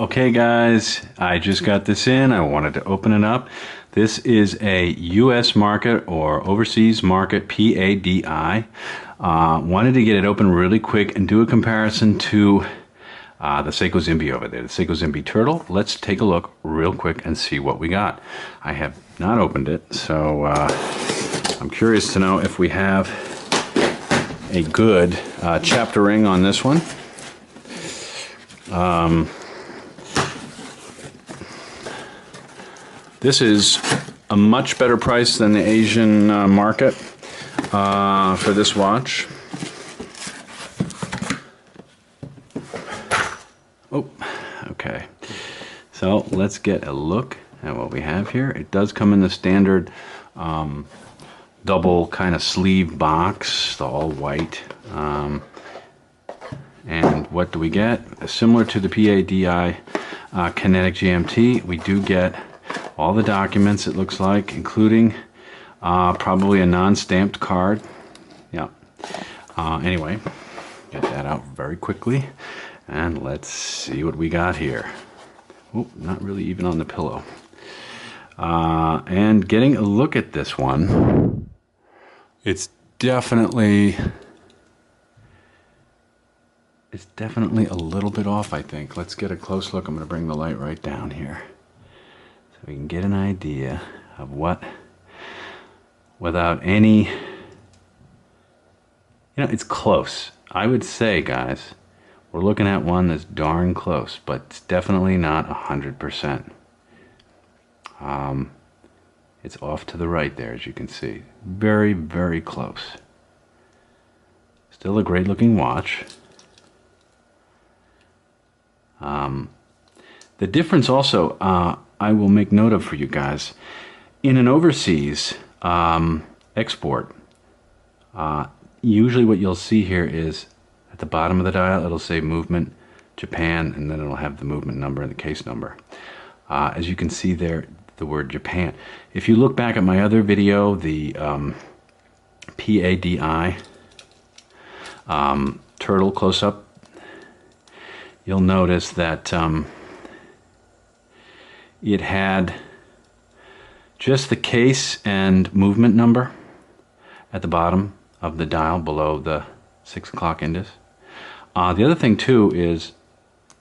Okay guys, I just got this in. I wanted to open it up. This is a US market or overseas market PADI. Wanted to get it open really quick and do a comparison to the Seiko Zimbe over there, the Seiko Zimbe Turtle. Let's take a look real quick and see what we got. I have not opened it, so I'm curious to know if we have a good chapter ring on this one. This is a much better price than the Asian market for this watch. Oh, okay. So let's get a look at what we have here. It does come in the standard double kind of sleeve box, the all white. And what do we get? Similar to the PADI Kinetic GMT, we do get all the documents, it looks like, including probably a non-stamped card. Yeah. Anyway, get that out very quickly, and let's see what we got here. Oh, not really even on the pillow. And getting a look at this one, it's definitely a little bit off, I think. Let's get a close look. I'm going to bring the light right down here so we can get an idea of what, without any, it's close. I would say, guys, we're looking at one that's darn close, but it's definitely not 100%. It's off to the right there, as you can see. Very, very close. Still a great looking watch. The difference also, I will make note of for you guys, in an overseas export, usually what you'll see here is at the bottom of the dial, it'll say movement Japan, and then it'll have the movement number and the case number. As you can see there, the word Japan. If you look back at my other video, the PADI Turtle close-up, you'll notice that it had just the case and movement number at the bottom of the dial below the 6 o'clock indus. The other thing too is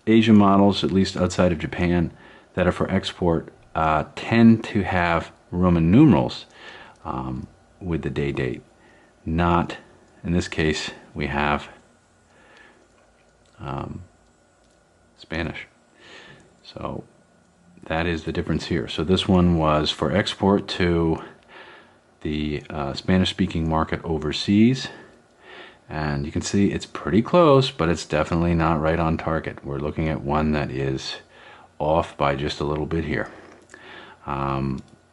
Asian models, at least outside of Japan, that are for export tend to have Roman numerals with the day date. Not, in this case, we have Spanish. So that is the difference here. So this one was for export to the Spanish-speaking market overseas. And you can see it's pretty close, but it's definitely not right on target. We're looking at one that is off by just a little bit here.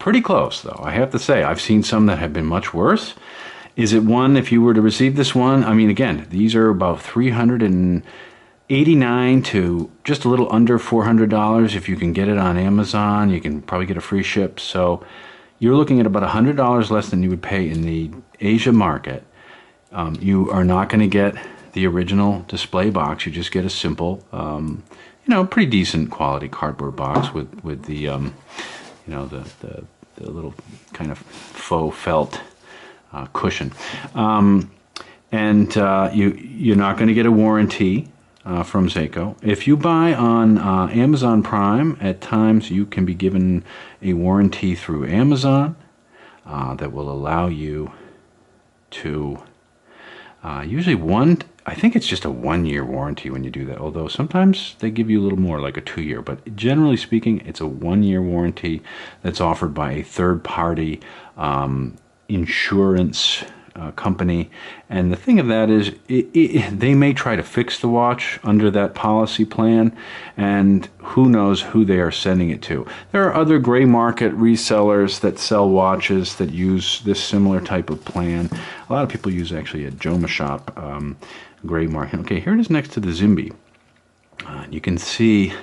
Pretty close, though, I have to say. I've seen some that have been much worse. Is it one, if you were to receive this one, I mean, again, these are about $389 to just a little under $400. If you can get it on Amazon, you can probably get a free ship. So you're looking at about $100 less than you would pay in the Asia market. You are not going to get the original display box. You just get a simple, pretty decent quality cardboard box with the, the little kind of faux felt cushion. You're not going to get a warranty from Seiko. If you buy on Amazon Prime, at times you can be given a warranty through Amazon that will allow you to usually I think it's just a 1-year warranty when you do that, although sometimes they give you a little more, like a 2-year, but generally speaking, it's a 1-year warranty that's offered by a third-party insurance company. And the thing of that is, they may try to fix the watch under that policy plan, and who knows who they are sending it to. There are other gray market resellers that sell watches that use this similar type of plan. A lot of people use actually a Joma Shop gray market. Okay, here it is next to the Zimbe. You can see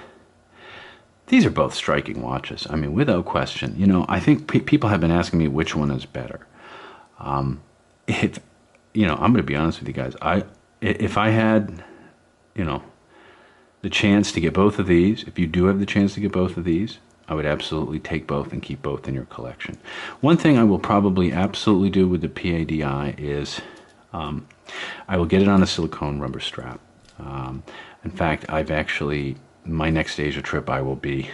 these are both striking watches. I mean, without question. I think people have been asking me which one is better. I'm going to be honest with you guys. If I had, the chance to get both of these, if you do have the chance to get both of these, I would absolutely take both and keep both in your collection. One thing I will probably absolutely do with the PADI is I will get it on a silicone rubber strap. In fact, my next Asia trip I will be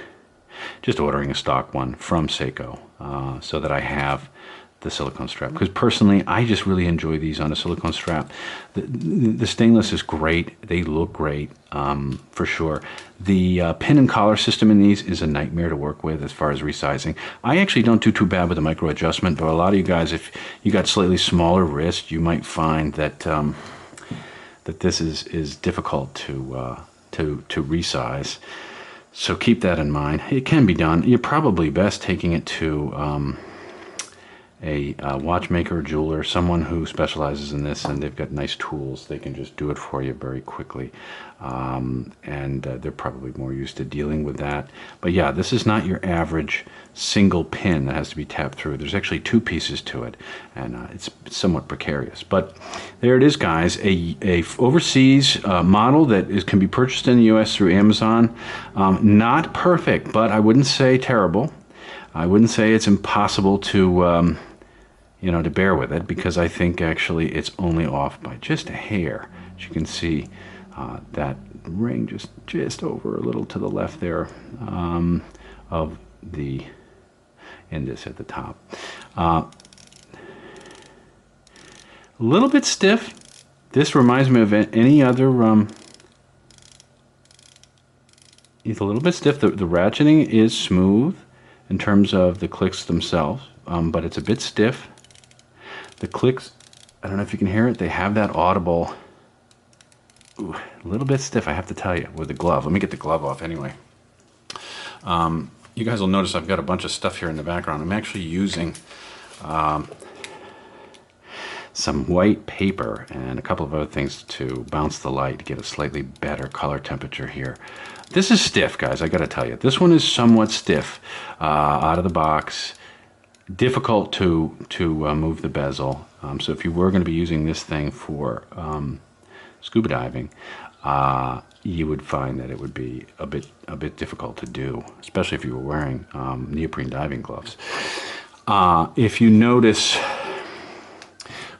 just ordering a stock one from Seiko so that I have the silicone strap, because personally I just really enjoy these on a silicone strap. The stainless is great, they look great, for sure. The pin and collar system in these is a nightmare to work with as far as resizing. I actually don't do too bad with the micro adjustment, but a lot of you guys, if you got slightly smaller wrist, you might find that that this is difficult to resize. So keep that in mind. It can be done. You're probably best taking it to a watchmaker or jeweler, someone who specializes in this, and they've got nice tools. They can just do it for you very quickly, and they're probably more used to dealing with that. But yeah, this is not your average single pin that has to be tapped through. There's actually two pieces to it, and it's somewhat precarious. But there it is, guys, a overseas model that can be purchased in the US through Amazon. Not perfect, but I wouldn't say terrible. I wouldn't say it's impossible to to bear with it, because I think actually it's only off by just a hair. As you can see, that ring just over a little to the left there of the indus at the top. A little bit stiff. This reminds me of any other. It's a little bit stiff. The ratcheting is smooth in terms of the clicks themselves, but it's a bit stiff. The clicks, I don't know if you can hear it, they have that audible, a little bit stiff, I have to tell you, with the glove. Let me get the glove off anyway. You guys will notice I've got a bunch of stuff here in the background. I'm actually using some white paper and a couple of other things to bounce the light to get a slightly better color temperature here. This is stiff, guys, I gotta tell you. This one is somewhat stiff out of the box. Difficult to move the bezel. So if you were going to be using this thing for scuba diving, you would find that it would be a bit difficult to do, especially if you were wearing neoprene diving gloves. If you notice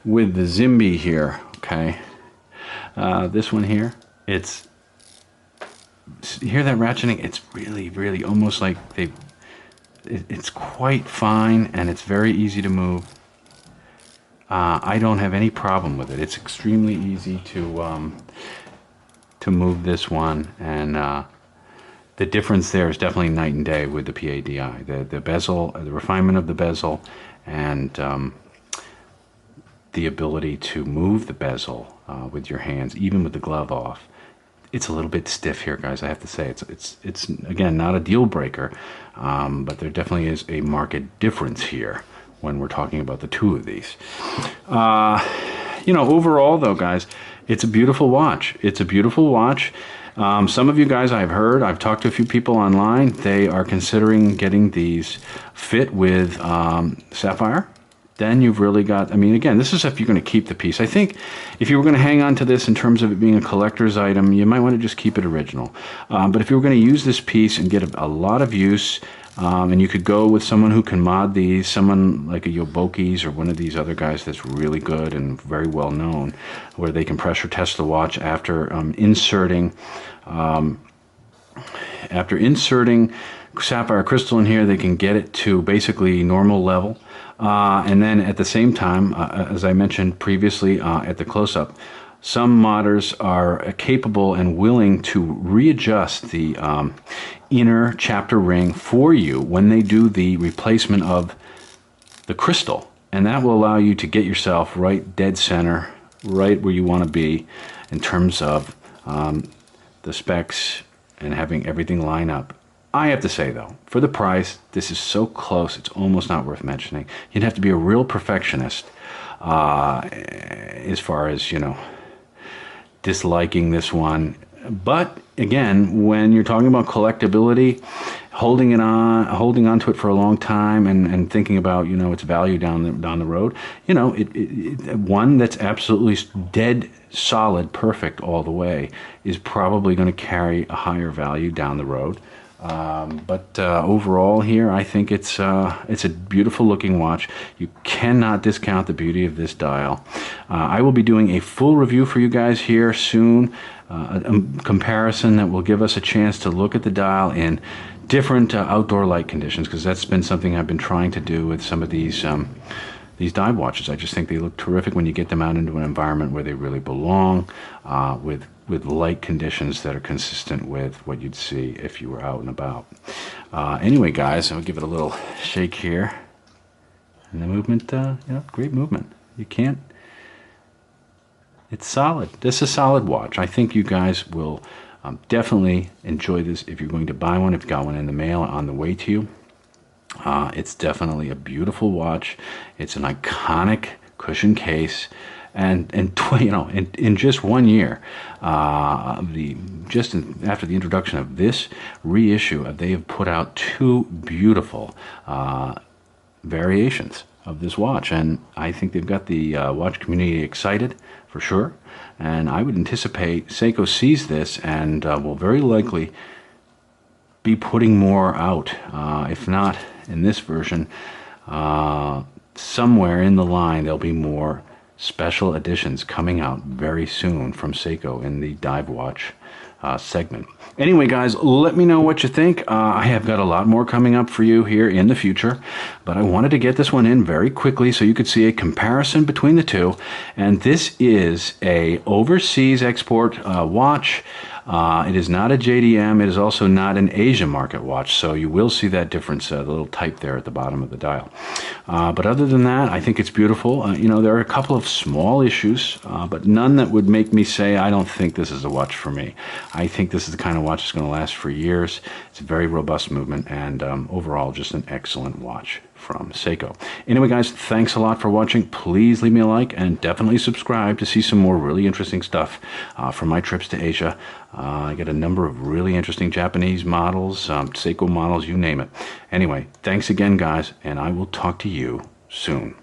with the Zimbe here, okay, this one here, you hear that ratcheting? It's really almost like it's quite fine, and it's very easy to move. I don't have any problem with it. It's extremely easy to move this one, and the difference there is definitely night and day with the PADI. The bezel, the refinement of the bezel, and the ability to move the bezel with your hands, even with the glove off. It's a little bit stiff here, guys, I have to say. It's again, not a deal breaker, but there definitely is a marked difference here when we're talking about the two of these. Overall, though, guys, it's a beautiful watch. It's a beautiful watch. Some of you guys I've talked to a few people online, they are considering getting these fit with sapphire. Then you've really got, again, this is if you're going to keep the piece. I think if you were going to hang on to this in terms of it being a collector's item, you might want to just keep it original. But if you were going to use this piece and get a lot of use, and you could go with someone who can mod these, someone like a Yoboki's or one of these other guys that's really good and very well known, where they can pressure test the watch after inserting sapphire crystal in here. They can get it to basically normal level. And then at the same time, as I mentioned previously at the close-up, some modders are capable and willing to readjust the inner chapter ring for you when they do the replacement of the crystal. And that will allow you to get yourself right dead center, right where you want to be in terms of the specs and having everything line up. I have to say, though, for the price, this is so close, it's almost not worth mentioning. You'd have to be a real perfectionist as far as, disliking this one. But, again, when you're talking about collectability, holding on to it for a long time and thinking about, you know, its value down the road, you know, one that's absolutely dead solid, perfect all the way is probably going to carry a higher value down the road. But overall here, I think it's a beautiful looking watch. You cannot discount the beauty of this dial. I will be doing a full review for you guys here soon, a comparison that will give us a chance to look at the dial in different outdoor light conditions, because that's been something I've been trying to do with some of these dive watches. I just think they look terrific when you get them out into an environment where they really belong, with light conditions that are consistent with what you'd see if you were out and about. Anyway, guys, I'll give it a little shake here. And the movement, you know, great movement. You can't, it's solid. This is a solid watch. I think you guys will definitely enjoy this if you're going to buy one, if you got one in the mail on the way to you. It's definitely a beautiful watch. It's an iconic cushion case. And you know, in just 1 year, after the introduction of this reissue, they have put out 2 beautiful variations of this watch, and I think they've got the watch community excited for sure. And I would anticipate Seiko sees this and will very likely be putting more out, if not in this version, somewhere in the line there'll be more special editions coming out very soon from Seiko in the dive watch segment. Anyway, guys, let me know what you think. I have got a lot more coming up for you here in the future, but I wanted to get this one in very quickly so you could see a comparison between the two. And this is a overseas export watch. It is not a JDM. It is also not an Asia market watch, so you will see that difference, the little type there at the bottom of the dial. But other than that, I think it's beautiful. You know, there are a couple of small issues, but none that would make me say, I don't think this is a watch for me. I think this is the kind of watch that's going to last for years. It's a very robust movement, and overall, just an excellent watch from Seiko. Anyway, guys, thanks a lot for watching. Please leave me a like and definitely subscribe to see some more really interesting stuff from my trips to Asia. I got a number of really interesting Japanese models, Seiko models, you name it. Anyway, thanks again, guys, and I will talk to you soon.